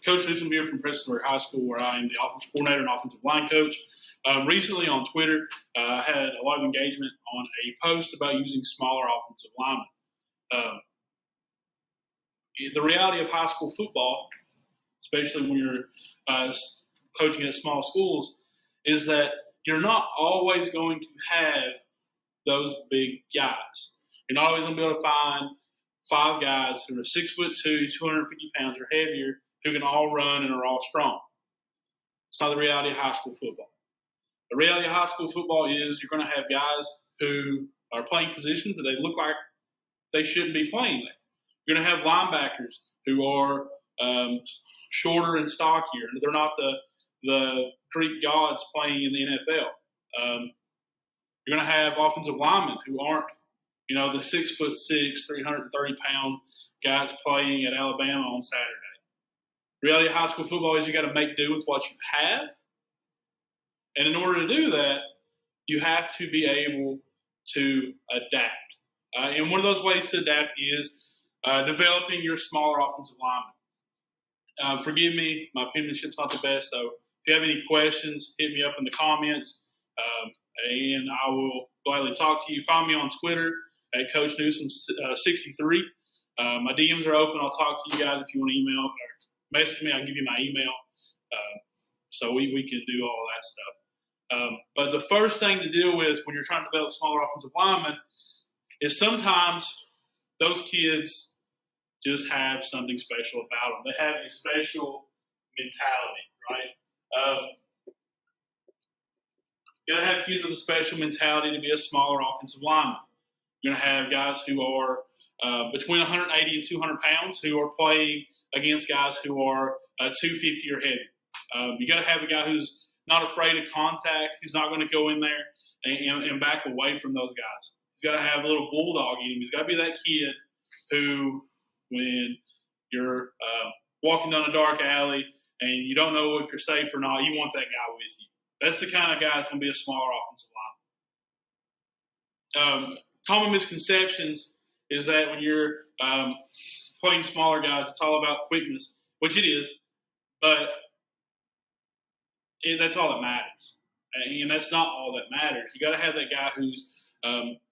Coach Newsom here from Prestonburg High School, where I am the offensive coordinator and offensive line coach. Recently on Twitter, I had a lot of engagement on a post about using smaller offensive linemen. The reality of high school football, especially when you're coaching at small schools, is that you're not always going to have those big guys. You're not always going to be able to find 5 guys who are 6'2", 250 pounds or heavier, who can all run and are all strong. It's not the reality of high school football. The reality of high school football is you're going to have guys who are playing positions that they look like they shouldn't be playing there. You're going to have linebackers who are shorter and stockier. They're not the Greek gods playing in the NFL. You're going to have offensive linemen who aren't, the 6'6", 330-pound guys playing at Alabama on Saturday. The reality of high school football is you got to make do with what you have. And in order to do that, you have to be able to adapt. And one of those ways to adapt is developing your smaller offensive linemen. Forgive me, my penmanship's not the best, so if you have any questions, hit me up in the comments, and I will gladly talk to you. Find me on Twitter at Coach Newsom63. My DMs are open. I'll talk to you guys if you want to email or message me. I'll give you my email, so we can do all that stuff. But the first thing to deal with when you're trying to develop smaller offensive linemen is sometimes those kids just have something special about them. They have a special mentality, right? You're going to have kids with a special mentality to be a smaller offensive lineman. You're going to have guys who are between 180 and 200 pounds who are playing against guys who are 250 or heavy. You got to have a guy who's not afraid of contact. He's not going to go in there and back away from those guys. He's got to have a little bulldog in him. He's got to be that kid who, when you're walking down a dark alley and you don't know if you're safe or not, you want that guy with you. That's the kind of guy that's going to be a smaller offensive line. Common misconceptions is that when you're playing smaller guys, it's all about quickness, which it is, but that's all that matters. And that's not all that matters. You got to have that guy whose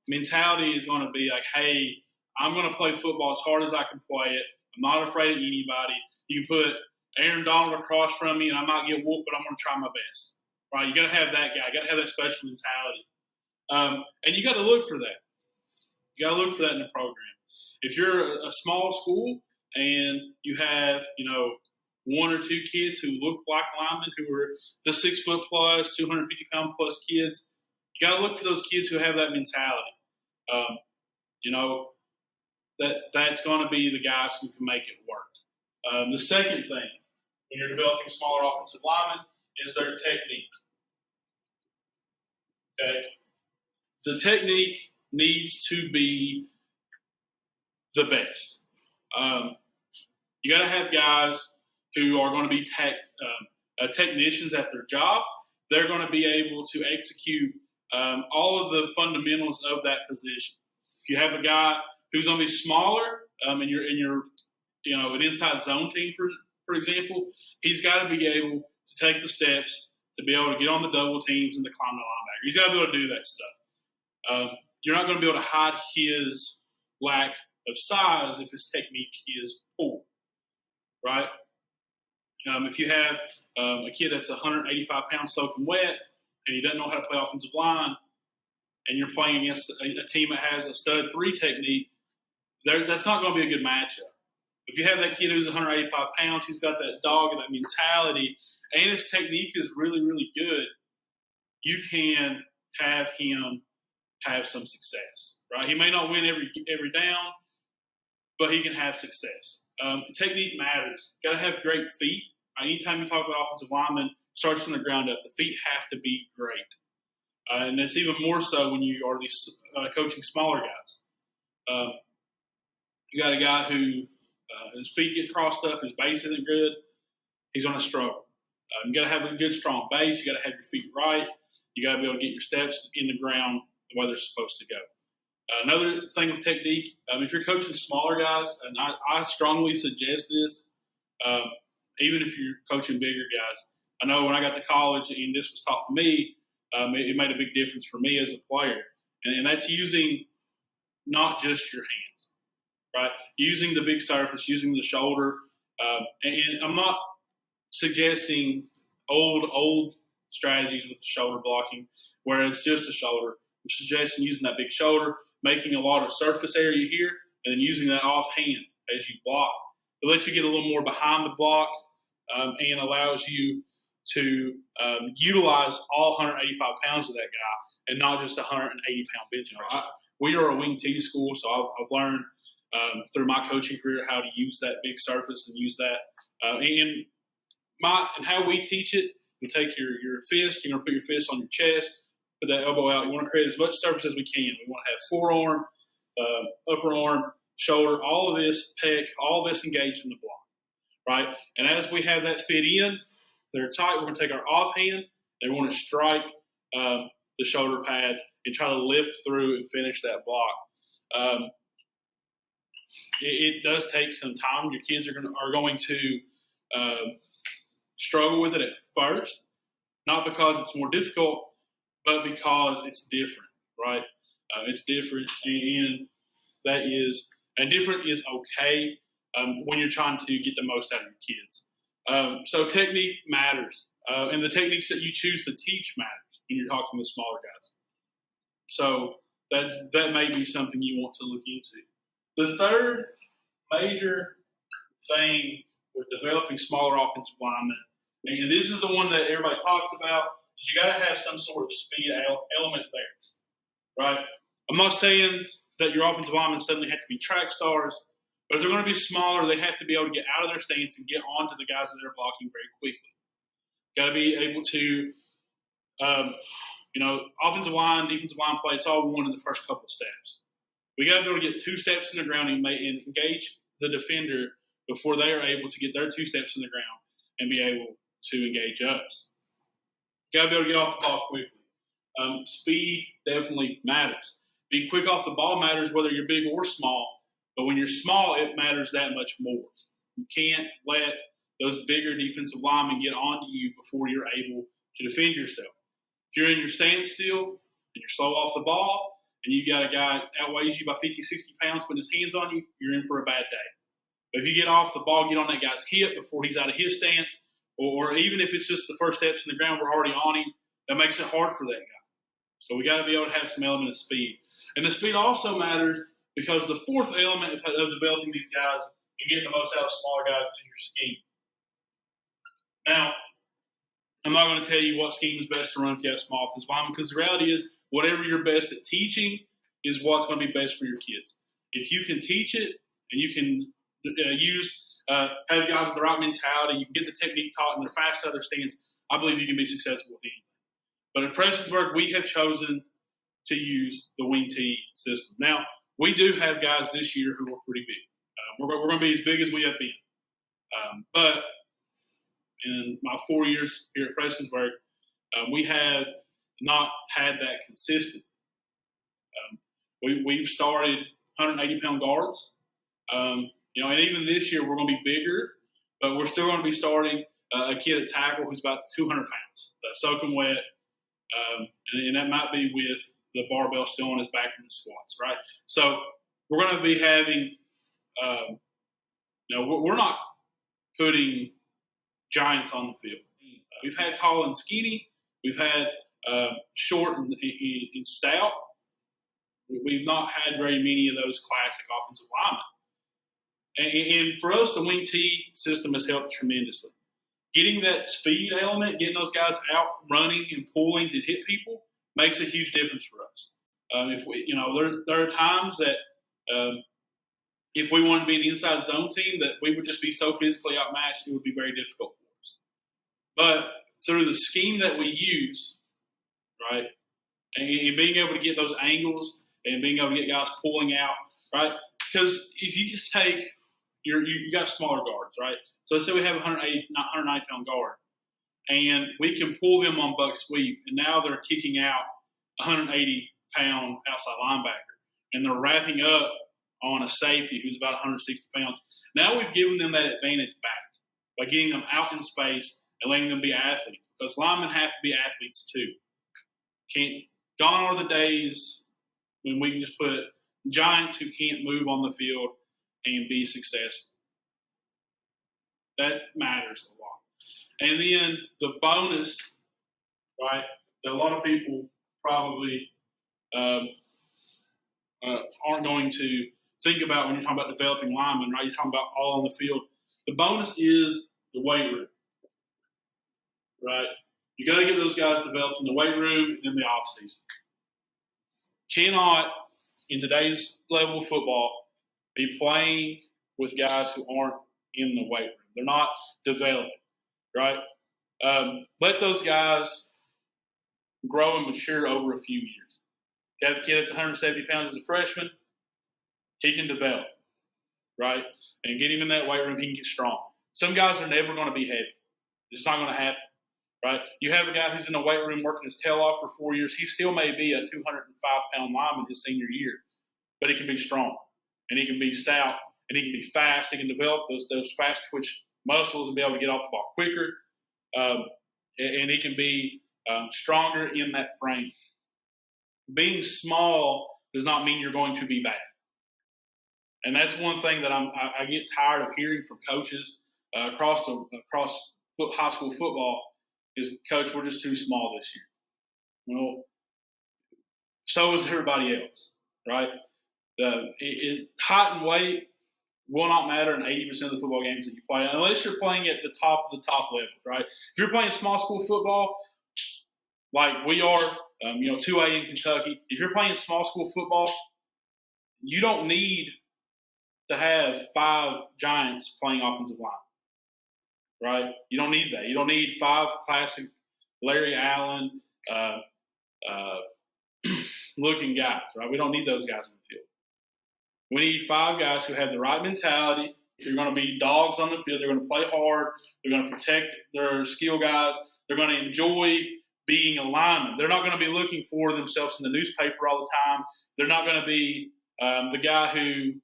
mentality is going to be like, hey, I'm going to play football as hard as I can play it. I'm not afraid of anybody. You can put Aaron Donald across from me, and I might get whooped, but I'm going to try my best. Right? You got to have that guy. You got to have that special mentality, and you got to look for that. You got to look for that in the program. If you're a small school and you have, 1 or 2 kids who look like linemen, who are the 6 foot plus, 250 pound plus kids, you got to look for those kids who have that mentality. That's going to be the guys who can make it work. The second thing when you're developing smaller offensive linemen is their technique. Okay, the technique needs to be the best. You got to have guys who are going to be technicians at their job. They're going to be able to execute all of the fundamentals of that position. If you have a guy who's going to be smaller, and you're an inside zone team, for example, he's got to be able to take the steps to be able to get on the double teams and to climb the linebacker. He's got to be able to do that stuff. You're not going to be able to hide his lack of size if his technique is poor, right? If you have a kid that's 185 pounds soaking wet and he doesn't know how to play offensive line, and you're playing against a team that has a stud 3 technique, that's not going to be a good matchup. If you have that kid who's 185 pounds, he's got that dog and that mentality, and his technique is really, really good, you can have him have some success, right? He may not win every down, but he can have success. Technique matters. You got to have great feet. Anytime you talk about offensive linemen, starts from the ground up. The feet have to be great. And it's even more so when you are these coaching smaller guys. You got a guy who his feet get crossed up, his base isn't good, he's going to struggle. You got to have a good, strong base. You got to have your feet right. You got to be able to get your steps in the ground the way they're supposed to go. Another thing with technique, if you're coaching smaller guys, and I strongly suggest this, even if you're coaching bigger guys. I know when I got to college and this was taught to me, it made a big difference for me as a player. And that's using not just your hands, right? Using the big surface, using the shoulder. And I'm not suggesting old strategies with shoulder blocking where it's just a shoulder. I'm suggesting using that big shoulder, making a lot of surface area here, and then using that offhand as you block. It lets you get a little more behind the block and allows you to utilize all 185 pounds of that guy and not just a 180-pound bench. We are a wing T school, so I've learned through my coaching career how to use that big surface and use that. And how we teach it, you take your fist, you're going to put your fist on your chest, put that elbow out. You want to create as much surface as we can. We want to have forearm, upper arm, shoulder, all of this, pec, all of this engaged in the block, right? And as we have that fit in, they're tight, we're going to take our offhand, and we want to strike the shoulder pads and try to lift through and finish that block. It does take some time. Your kids are going to struggle with it at first, not because it's more difficult, but because it's different, right? It's different, and different is okay when you're trying to get the most out of your kids. So technique matters, and the techniques that you choose to teach matters when you're talking with smaller guys. So that may be something you want to look into. The third major thing with developing smaller offensive linemen, and this is the one that everybody talks about, is you got to have some sort of speed element there, right? I'm not saying that your offensive linemen suddenly have to be track stars, but if they're going to be smaller, they have to be able to get out of their stance and get onto the guys that they're blocking very quickly. Got to be able to, offensive line, defensive line play, it's all one in the first couple of steps. We got to be able to get 2 steps in the ground and engage the defender before they are able to get their 2 steps in the ground and be able to engage us. Got to be able to get off the ball quickly. Speed definitely matters. Being quick off the ball matters whether you're big or small, but when you're small, it matters that much more. You can't let those bigger defensive linemen get onto you before you're able to defend yourself. If you're in your standstill and you're slow off the ball, and you got a guy that outweighs you by 50, 60 pounds putting his hands on you, you're in for a bad day. But if you get off the ball, get on that guy's hip before he's out of his stance, or even if it's just the first steps in the ground, we're already on him, that makes it hard for that guy. So we got to be able to have some element of speed. And the speed also matters because the fourth element of developing these guys and getting the most out of smaller guys is your scheme. Now, I'm not going to tell you what scheme is best to run if you have small offensive linemen, because the reality is whatever you're best at teaching is what's going to be best for your kids. If you can teach it and you can have guys with the right mentality, you can get the technique taught and they're fast out of their stance, I believe you can be successful with anything. But at Prestonsburg, we have chosen to use the wing T system. Now, we do have guys this year who are pretty big. We're going to be as big as we have been. But in my 4 years here at Prestonsburg, we have not had that consistent. We've started 180-pound guards. And even this year we're going to be bigger, but we're still going to be starting a kid at tackle who's about 200 pounds, soaking wet, and that might be with the barbell still on his back from the squats, right? So we're going to be having, we're not putting giants on the field. We've had tall and skinny. We've had short and stout. We've not had very many of those classic offensive linemen. And for us, the wing T system has helped tremendously. Getting that speed element, getting those guys out running and pulling to hit people makes a huge difference for us. There are times that if we wanted to be an inside zone team, that we would just be so physically outmatched, it would be very difficult for us. But through the scheme that we use, right, and being able to get those angles and being able to get guys pulling out, right, because if you just take you got smaller guards, right? So let's say we have a 190-pound guard, and we can pull them on buck sweep, and now they're kicking out a 180-pound outside linebacker, and they're wrapping up on a safety who's about 160 pounds. Now we've given them that advantage back. by getting them out in space and letting them be athletes, because linemen have to be athletes too. Gone are the days when we can just put giants who can't move on the field and be successful. That matters a lot. And then the bonus, right, that a lot of people probably aren't going to think about when you're talking about developing linemen, right? You're talking about all on the field. The bonus is the weight room, right? You got to get those guys developed in the weight room and in the off season. Cannot, in today's level of football, be playing with guys who aren't in the weight room. They're not developing, right? Let those guys grow and mature over a few years. You have a kid that's 170 pounds as a freshman, he can develop, right? And get him in that weight room, he can get strong. Some guys are never going to be heavy. It's not going to happen, right? You have a guy who's in the weight room working his tail off for 4 years. He still may be a 205-pound lineman his senior year, but he can be strong, and he can be stout, and he can be fast. He can develop those fast twitch muscles and be able to get off the ball quicker, and he can be stronger in that frame. Being small does not mean you're going to be bad. And that's one thing that I get tired of hearing from coaches across high school football is, Coach, we're just too small this year. Well, so is everybody else, right? Height and weight will not matter in 80% of the football games that you play, unless you're playing at the top of the top level, right? If you're playing small school football, like we are, 2A in Kentucky, if you're playing small school football, you don't need to have 5 giants playing offensive line, right? You don't need that. You don't need 5 classic Larry Allen looking guys, right? We don't need those guys in the field. We need 5 guys who have the right mentality. They're going to be dogs on the field. They're going to play hard. They're going to protect their skill guys. They're going to enjoy being a lineman. They're not going to be looking for themselves in the newspaper all the time. They're not going to be the guy who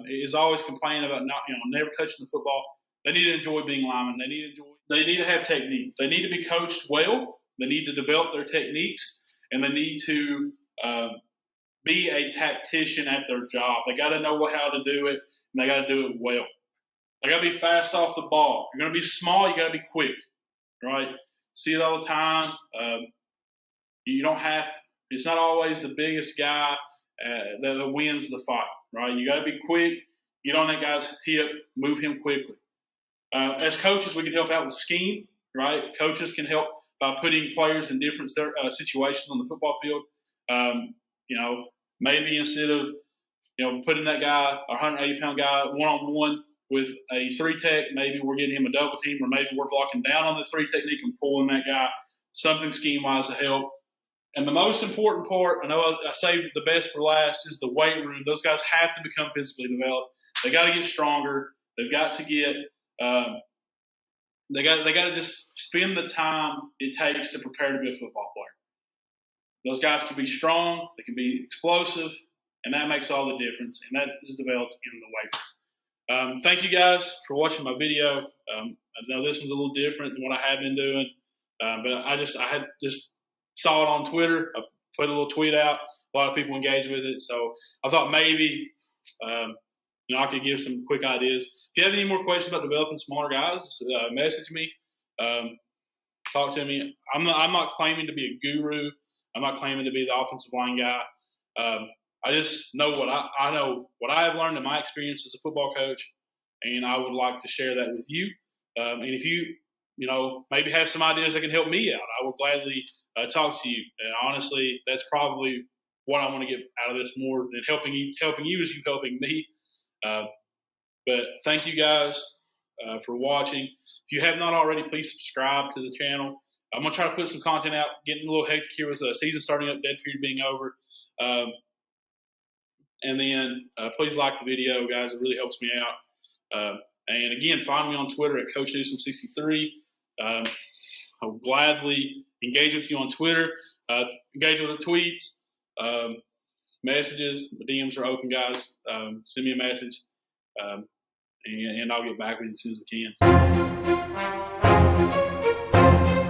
is always complaining about never touching the football. They need to enjoy being linemen. They need to have technique. They need to be coached well. They need to develop their techniques, and they need to be a tactician at their job. They got to know how to do it, and they got to do it well. They got to be fast off the ball. You're going to be small. You got to be quick, right? See it all the time. You don't have. It's not always the biggest guy that wins the fight, right? You got to be quick. Get on that guy's hip. Move him quickly. As coaches, we can help out with scheme, right? Coaches can help by putting players in different situations on the football field. Maybe instead of putting that guy, a 180-pound guy, one-on-one with a 3-tech, maybe we're getting him a double team, or maybe we're blocking down on the 3 technique and pulling that guy, something scheme-wise to help. And the most important part, I know I saved the best for last, is the weight room. Those guys have to become physically developed. They got to get stronger. They've got to get they got to just spend the time it takes to prepare to be a football player. Those guys can be strong. They can be explosive, and that makes all the difference. And that is developed in the weight room. Thank you guys for watching my video. I know this one's a little different than what I have been doing, but I had saw it on Twitter. I put a little tweet out. A lot of people engaged with it, so I thought maybe I could give some quick ideas. If you have any more questions about developing smaller guys, message me. Talk to me. I'm not claiming to be a guru. I'm not claiming to be the offensive line guy. I just know what I know, what I have learned in my experience as a football coach, and I would like to share that with you. And if you maybe have some ideas that can help me out, I would gladly talk to you. And honestly, that's probably what I want to get out of this more than helping you is you helping me. But thank you guys for watching. If you have not already, please subscribe to the channel. I'm going to try to put some content out, getting a little hectic here with the season starting up, dead period being over. And then please like the video, guys. It really helps me out. And again, find me on Twitter at Coach Newsome63. I'll gladly engage with you on Twitter, engage with the tweets, messages. The DMs are open, guys. Send me a message. and I'll get back with you as soon as I can.